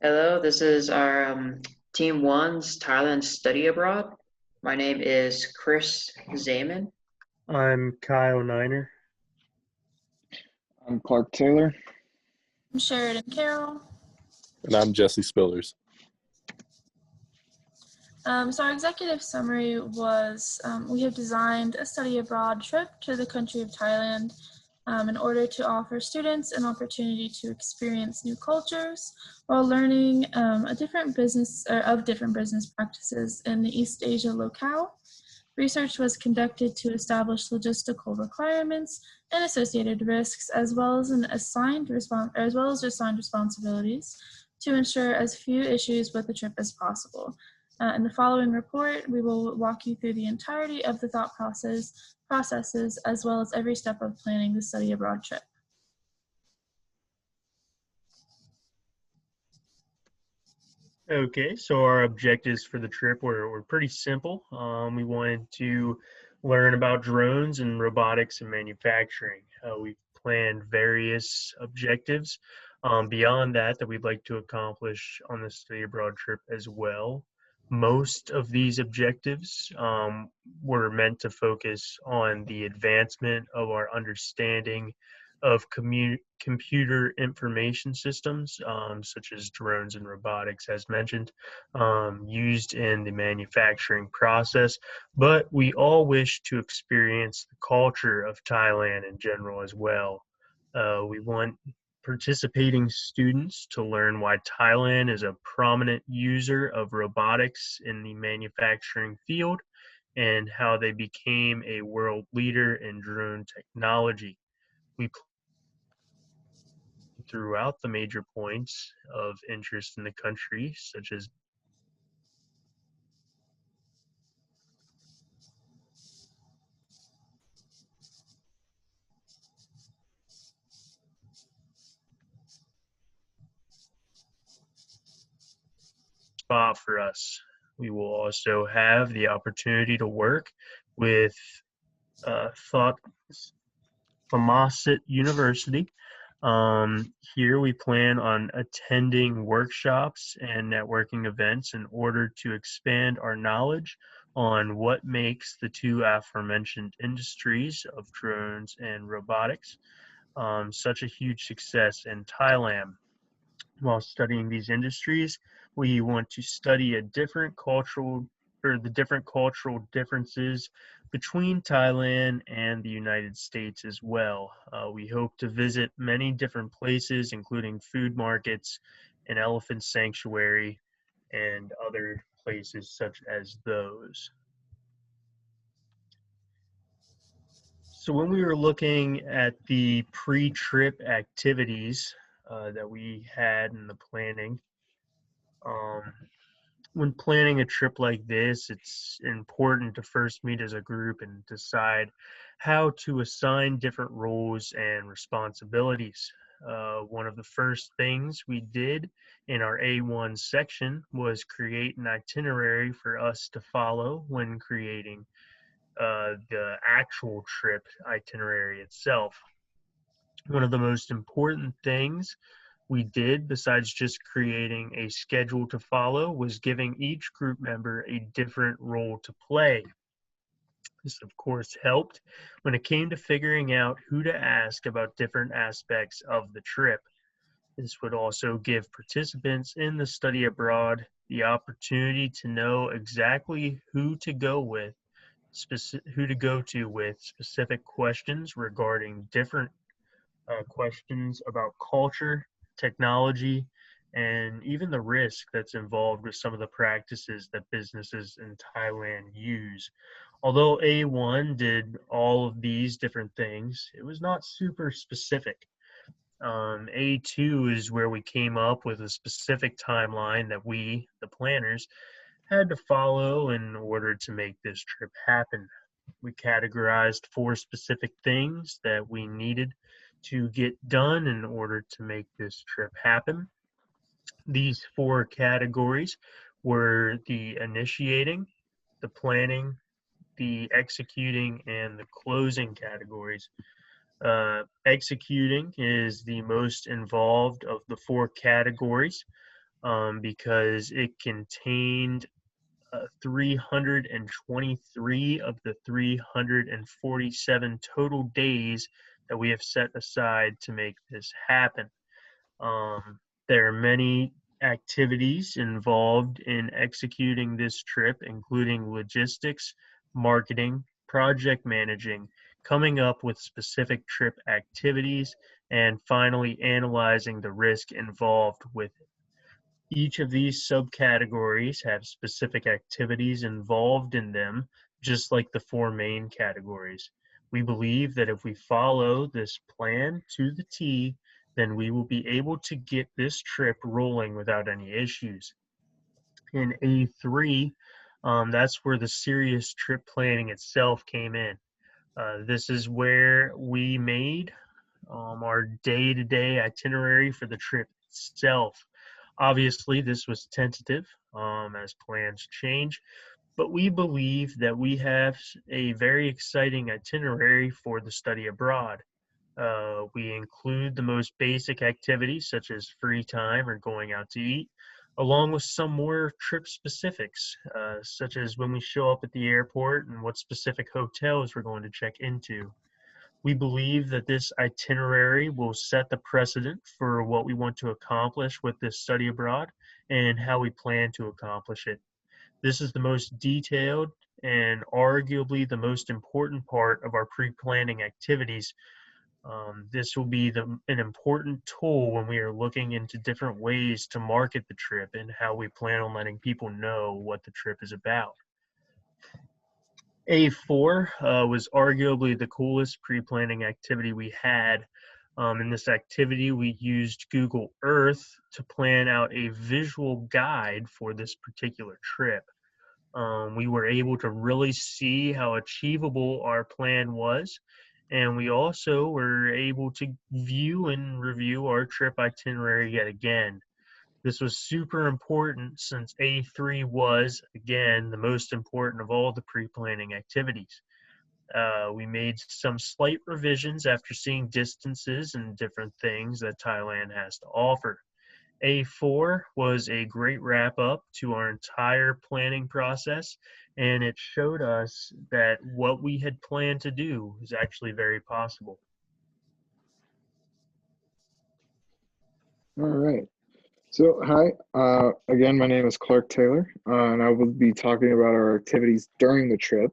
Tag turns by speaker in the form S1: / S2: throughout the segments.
S1: Hello, this is our Team One's Thailand study abroad. My name is Chris Zaman.
S2: I'm Kyle Niner.
S3: I'm Clark Taylor.
S4: I'm Sheridan Carroll.
S5: And I'm Jesse Spillers.
S4: So our executive summary was we have designed a study abroad trip to the country of Thailand in order to offer students an opportunity to experience new cultures while learning different business practices in the East Asia locale. Research was conducted to establish logistical requirements and associated risks, as well as assigned responsibilities to ensure as few issues with the trip as possible. In the following report, we will walk you through the entirety of the thought processes, as well as every step of planning the study abroad trip.
S2: Okay, so our objectives for the trip were pretty simple. We wanted to learn about drones and robotics and manufacturing. We planned various objectives beyond that we'd like to accomplish on the study abroad trip as well. Most of these objectives were meant to focus on the advancement of our understanding of computer information systems, such as drones and robotics, as mentioned, used in the manufacturing process. But we all wish to experience the culture of Thailand in general as well. We want participating students to learn why Thailand is a prominent user of robotics in the manufacturing field and how they became a world leader in drone technology. We throughout the major points of interest in the country, such as spot for us. We will also have the opportunity to work with Thought Thammasat University. Here we plan on attending workshops and networking events in order to expand our knowledge on what makes the two aforementioned industries of drones and robotics such a huge success in Thailand. While studying these industries, we want to study the different cultural differences between Thailand and the United States as well. We hope to visit many different places, including food markets, an elephant sanctuary, and other places such as those. So when we were looking at the pre-trip activities that we had in the planning, when planning a trip like this, it's important to first meet as a group and decide how to assign different roles and responsibilities. One of the first things we did in our A1 section was create an itinerary for us to follow when creating the actual trip itinerary itself. One of the most important things we did, besides just creating a schedule to follow, was giving each group member a different role to play. This, of course, helped when it came to figuring out who to ask about different aspects of the trip. This would also give participants in the study abroad the opportunity to know exactly who to go to with specific questions regarding different questions about culture, technology, and even the risk that's involved with some of the practices that businesses in Thailand use. Although A1 did all of these different things, it was not super specific. A2 is where we came up with a specific timeline that we, the planners, had to follow in order to make this trip happen. We categorized 4 specific things that we needed to get done in order to make this trip happen. These 4 categories were the initiating, the planning, the executing, and the closing categories. Executing is the most involved of the 4 categories. because it contained 323 of the 347 total days that we have set aside to make this happen. There are many activities involved in executing this trip, including logistics, marketing, project managing, coming up with specific trip activities, and finally analyzing the risk involved with it. Each of these subcategories have specific activities involved in them, just like the four main categories. We believe that if we follow this plan to the T, then we will be able to get this trip rolling without any issues. In A3, that's where the serious trip planning itself came in. This is where we made our day-to-day itinerary for the trip itself. Obviously, this was tentative as plans change, but we believe that we have a very exciting itinerary for the study abroad. We include the most basic activities such as free time or going out to eat, along with some more trip specifics, such as when we show up at the airport and what specific hotels we're going to check into. We believe that this itinerary will set the precedent for what we want to accomplish with this study abroad and how we plan to accomplish it. This is the most detailed and arguably the most important part of our pre-planning activities. This will be an important tool when we are looking into different ways to market the trip and how we plan on letting people know what the trip is about. A4 was arguably the coolest pre-planning activity we had. In this activity, we used Google Earth to plan out a visual guide for this particular trip. We were able to really see how achievable our plan was, and we also were able to view and review our trip itinerary yet again. This was super important since A3 was, again, the most important of all the pre-planning activities. We made some slight revisions after seeing distances and different things that Thailand has to offer. A4 was a great wrap up to our entire planning process, and it showed us that what we had planned to do is actually very possible.
S3: All right. So, hi. Again, my name is Clark Taylor, and I will be talking about our activities during the trip.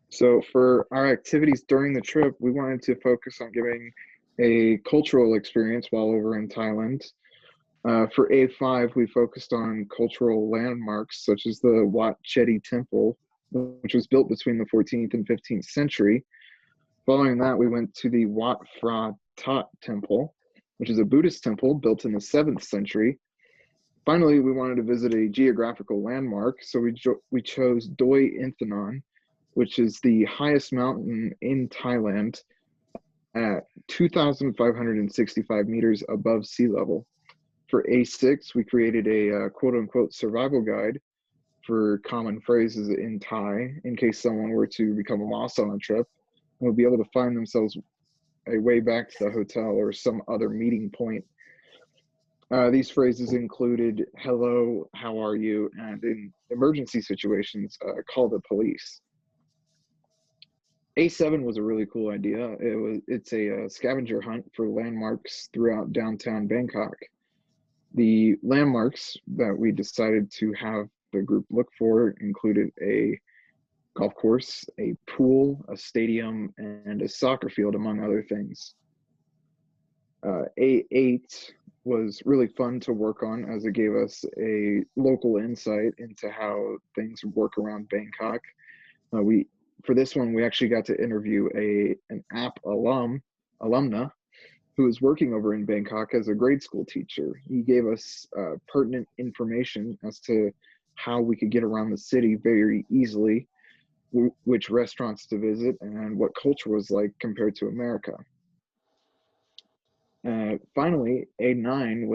S3: So, for our activities during the trip, we wanted to focus on giving a cultural experience while over in Thailand. For A5, we focused on cultural landmarks such as the Wat Chedi Temple, which was built between the 14th and 15th century. Following that, we went to the Wat Phra Tat Temple, which is a Buddhist temple built in the 7th century. Finally, we wanted to visit a geographical landmark, so we chose Doi Inthanon, which is the highest mountain in Thailand at 2,565 meters above sea level. For A6, we created a quote-unquote survival guide for common phrases in Thai in case someone were to become lost on a trip and would be able to find themselves a way back to the hotel or some other meeting point. These phrases included hello, how are you, and in emergency situations, call the police. A7 was a really cool idea. It's a scavenger hunt for landmarks throughout downtown Bangkok. The landmarks that we decided to have the group look for included a golf course, a pool, a stadium, and a soccer field, among other things. A8 was really fun to work on as it gave us a local insight into how things work around Bangkok. For this one, we actually got to interview an app alumna who was working over in Bangkok as a grade school teacher. He gave us pertinent information as to how we could get around the city very easily, which restaurants to visit, and what culture was like compared to America. Finally, A9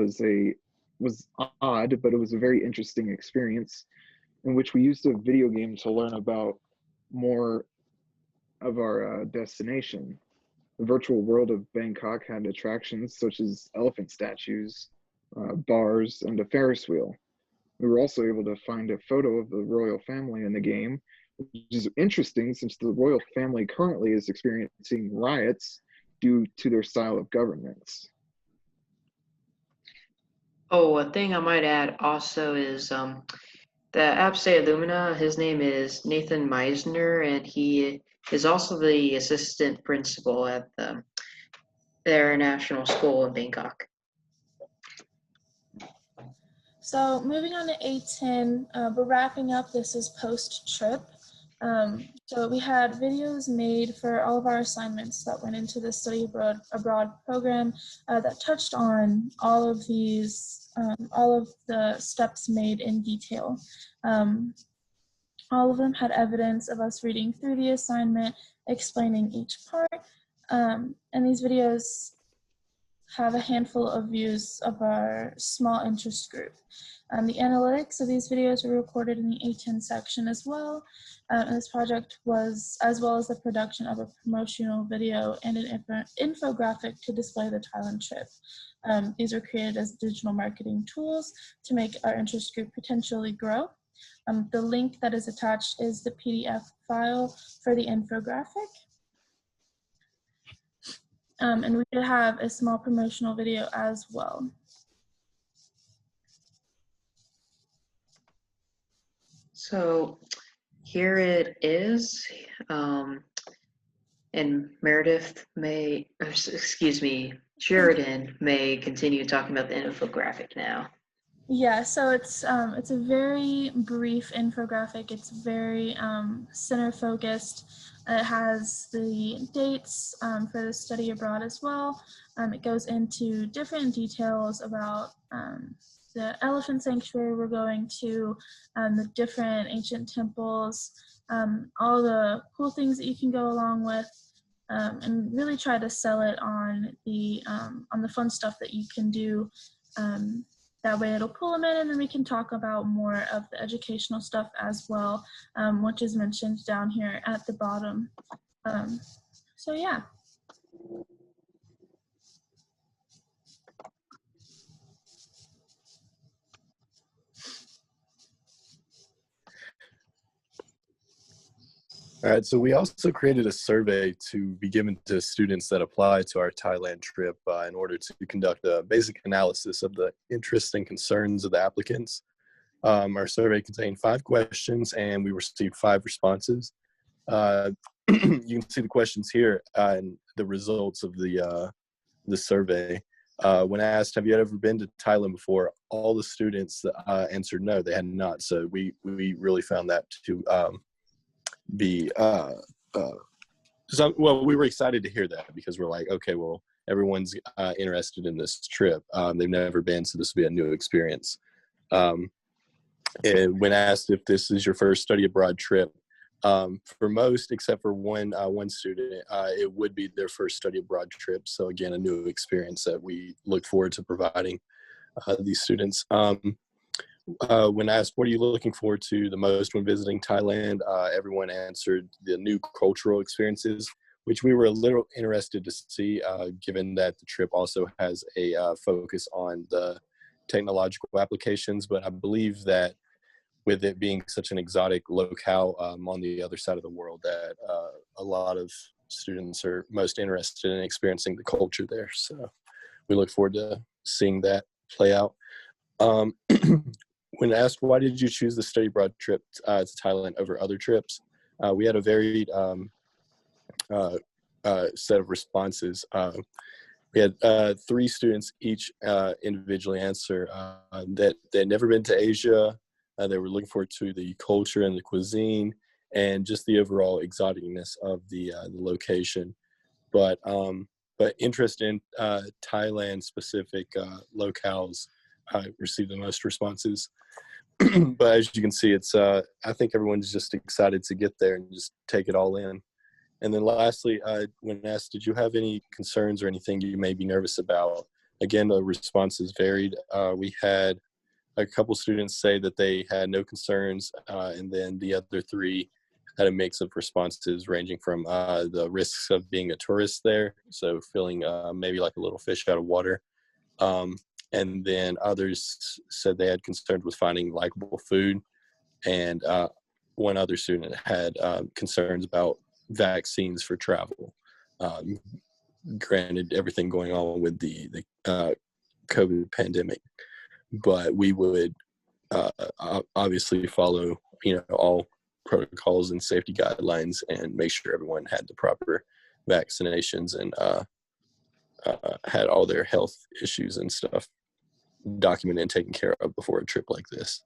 S3: was odd, but it was a very interesting experience in which we used a video game to learn about more of our destination. The virtual world of Bangkok had attractions such as elephant statues, bars, and a Ferris wheel. We were also able to find a photo of the royal family in the game, which is interesting since the royal family currently is experiencing riots due to their style of governance.
S1: Oh, a thing I might add also is the App State Illumina. His name is Nathan Meisner, and he is also the assistant principal at their national school in Bangkok.
S4: So moving on to A10, we're wrapping up. This is post-trip. So we had videos made for all of our assignments that went into the study abroad program that touched on all of these, all of the steps made in detail. All of them had evidence of us reading through the assignment, explaining each part, and these videos have a handful of views of our small interest group. The analytics of these videos were recorded in the A10 section as well. And this project was, as well as the production of a promotional video and an infographic to display the Thailand trip. These were created as digital marketing tools to make our interest group potentially grow. The link that is attached is the PDF file for the infographic. And we did have a small promotional video as well.
S1: So here it is. And Meredith may, excuse me, Sheridan may continue talking about the infographic now.
S4: Yeah, so it's a very brief infographic. It's very center focused. It has the dates for the study abroad as well. It goes into different details about the elephant sanctuary we're going to, the different ancient temples, all the cool things that you can go along with, and really try to sell it on the fun stuff that you can do. That way it'll pull them in, and then we can talk about more of the educational stuff as well, which is mentioned down here at the bottom. So yeah.
S5: All right, so we also created a survey to be given to students that apply to our Thailand trip in order to conduct a basic analysis of the interests and concerns of the applicants. Our survey contained 5 questions, and we received 5 responses. You can see the questions here and the results of the survey. When asked, have you ever been to Thailand before, all the students answered no, they had not. So we really found that to be well, we were excited to hear that, because we're like, okay, well, everyone's interested in this trip. They've never been, so this will be a new experience. And when asked if this is your first study abroad trip, for most, except for one student, it would be their first study abroad trip. So again, a new experience that we look forward to providing these students. When asked, what are you looking forward to the most when visiting Thailand? Everyone answered the new cultural experiences, which we were a little interested to see, given that the trip also has a focus on the technological applications. But I believe that with it being such an exotic locale on the other side of the world, that a lot of students are most interested in experiencing the culture there. So we look forward to seeing that play out. When asked, why did you choose the study abroad trip to Thailand over other trips? We had a varied set of responses. We had 3 students each individually answer that they'd never been to Asia. They were looking forward to the culture and the cuisine and just the overall exoticness of the location. But interest in Thailand-specific locales received the most responses. But as you can see, it's I think everyone's just excited to get there and just take it all in. And then lastly, when asked, did you have any concerns or anything you may be nervous about? Again, the responses varied. We had a couple students say that they had no concerns, and then the other 3 had a mix of responses ranging from the risks of being a tourist there, so feeling maybe like a little fish out of water, And then others said they had concerns with finding likable food. And one other student had concerns about vaccines for travel. Granted, everything going on with the COVID pandemic, but we would obviously follow, all protocols and safety guidelines and make sure everyone had the proper vaccinations and had all their health issues and stuff documented and taken care of before a trip like this.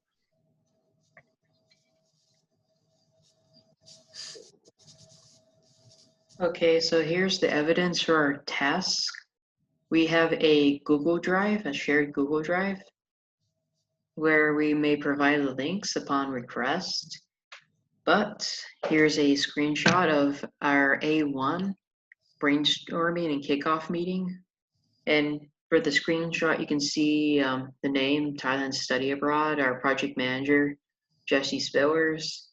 S1: Okay, so here's the evidence for our task. We have a Google Drive, a shared Google Drive, where we may provide the links upon request. But here's a screenshot of our A1 brainstorming and kickoff meeting. And for the screenshot, you can see the name, Thailand Study Abroad, our project manager, Jesse Spillers.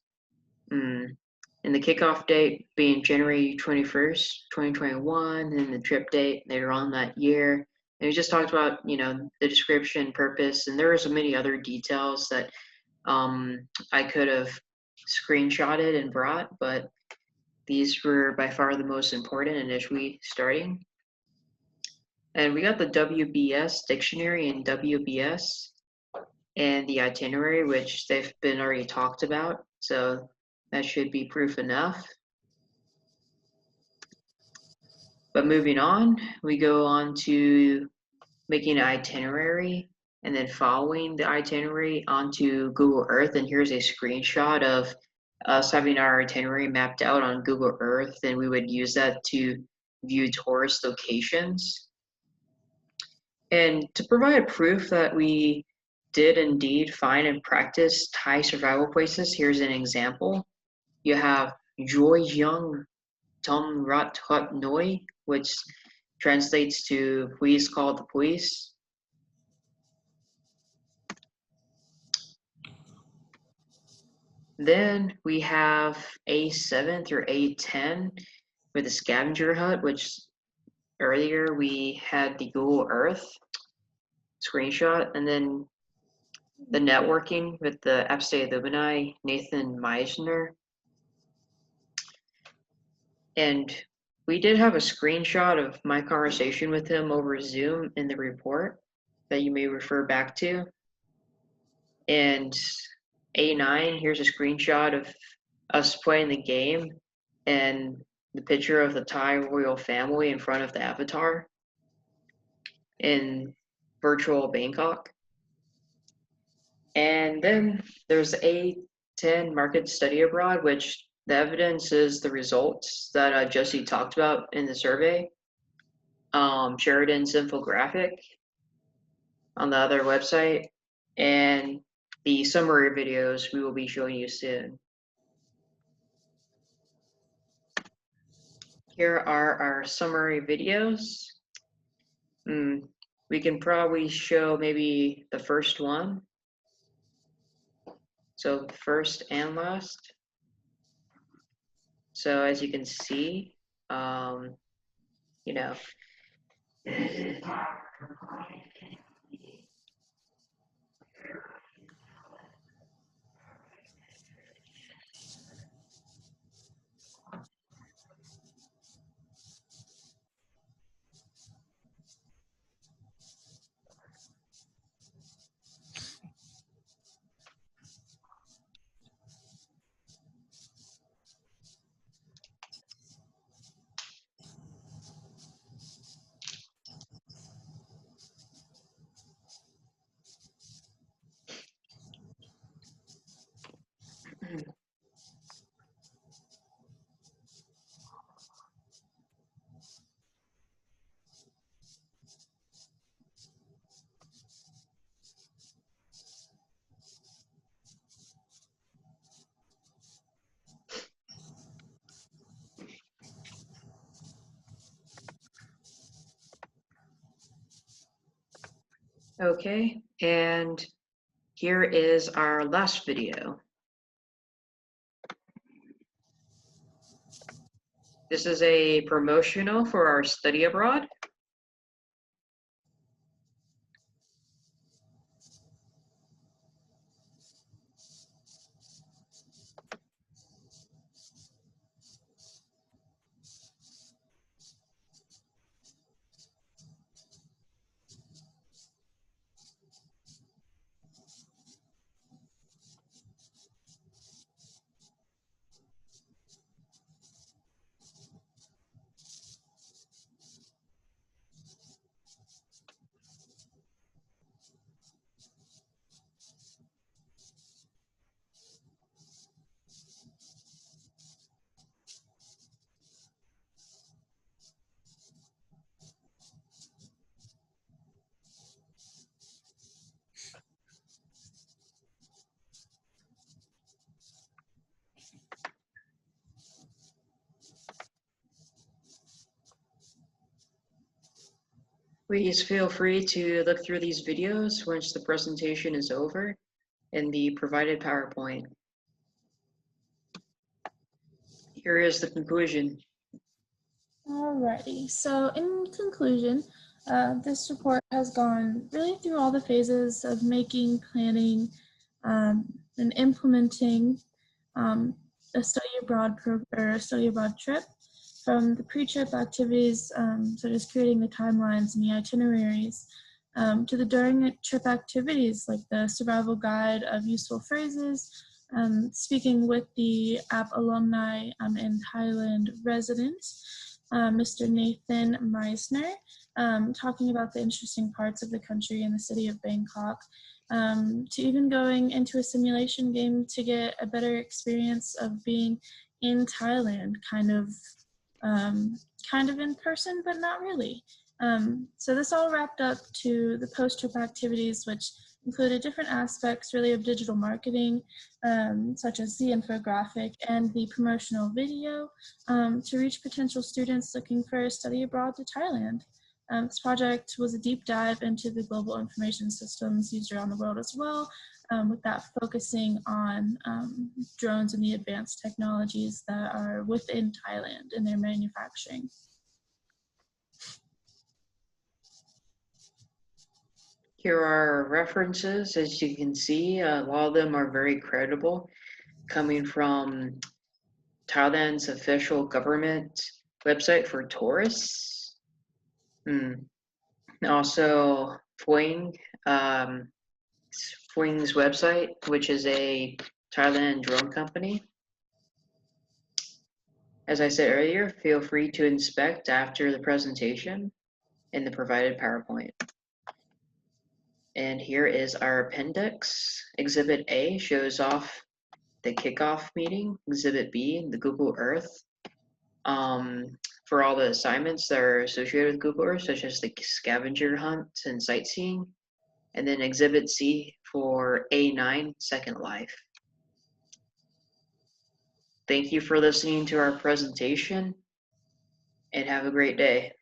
S1: And the kickoff date being January 21st, 2021, and the trip date later on that year. And we just talked about, the description, purpose, and there were so many other details that I could have screenshotted and brought, but these were by far the most important initially starting. And we got the WBS dictionary and WBS and the itinerary, which they've been already talked about. So that should be proof enough. But moving on, we go on to making an itinerary and then following the itinerary onto Google Earth. And here's a screenshot of us having our itinerary mapped out on Google Earth, and we would use that to view tourist locations. And to provide proof that we did indeed find and practice Thai survival places, here's an example. You have Joy Young Tom Rat Hut Noi, which translates to please call the police. Then we have A7 through A10 with the scavenger hut, which earlier we had the Google Earth screenshot, and then the networking with the App State alumni, Nathan Meisner. And we did have a screenshot of my conversation with him over Zoom in the report that you may refer back to. And A9, here's a screenshot of us playing the game and the picture of the Thai royal family in front of the avatar in virtual Bangkok. And then there's A10 market study abroad, which the evidence is the results that Jesse talked about in the survey. Sheridan's infographic on the other website, and the summary videos we will be showing you soon. Here are our summary videos. We can probably show maybe the first one. So first and last. So as you can see, okay, and here is our last video. This is a promotional for our study abroad. Please feel free to look through these videos once the presentation is over in the provided PowerPoint. Here is the conclusion.
S4: Alrighty, so in conclusion, this report has gone really through all the phases of making, planning, and implementing a study abroad trip, from the pre-trip activities, such as creating the timelines and the itineraries, to the during trip activities like the survival guide of useful phrases, speaking with the app alumni and Thailand residents, Mr. Nathan Meisner, talking about the interesting parts of the country and the city of Bangkok, to even going into a simulation game to get a better experience of being in Thailand, kind of in person, but not really. So this all wrapped up to the post-trip activities, which included different aspects really of digital marketing, such as the infographic and the promotional video, to reach potential students looking for a study abroad to Thailand. This project was a deep dive into the global information systems used around the world as well, with that focusing on drones and the advanced technologies that are within Thailand in their manufacturing.
S1: Here are references. As you can see, a lot of them are very credible, coming from Thailand's official government website for tourists. Also, Phuing's website, which is a Thailand drone company. As I said earlier, feel free to inspect after the presentation in the provided PowerPoint. And here is our appendix. Exhibit A shows off the kickoff meeting. Exhibit B, the Google Earth. For all the assignments that are associated with Google Earth, such as the scavenger hunt and sightseeing. And then Exhibit C for A9, Second Life. Thank you for listening to our presentation, and have a great day.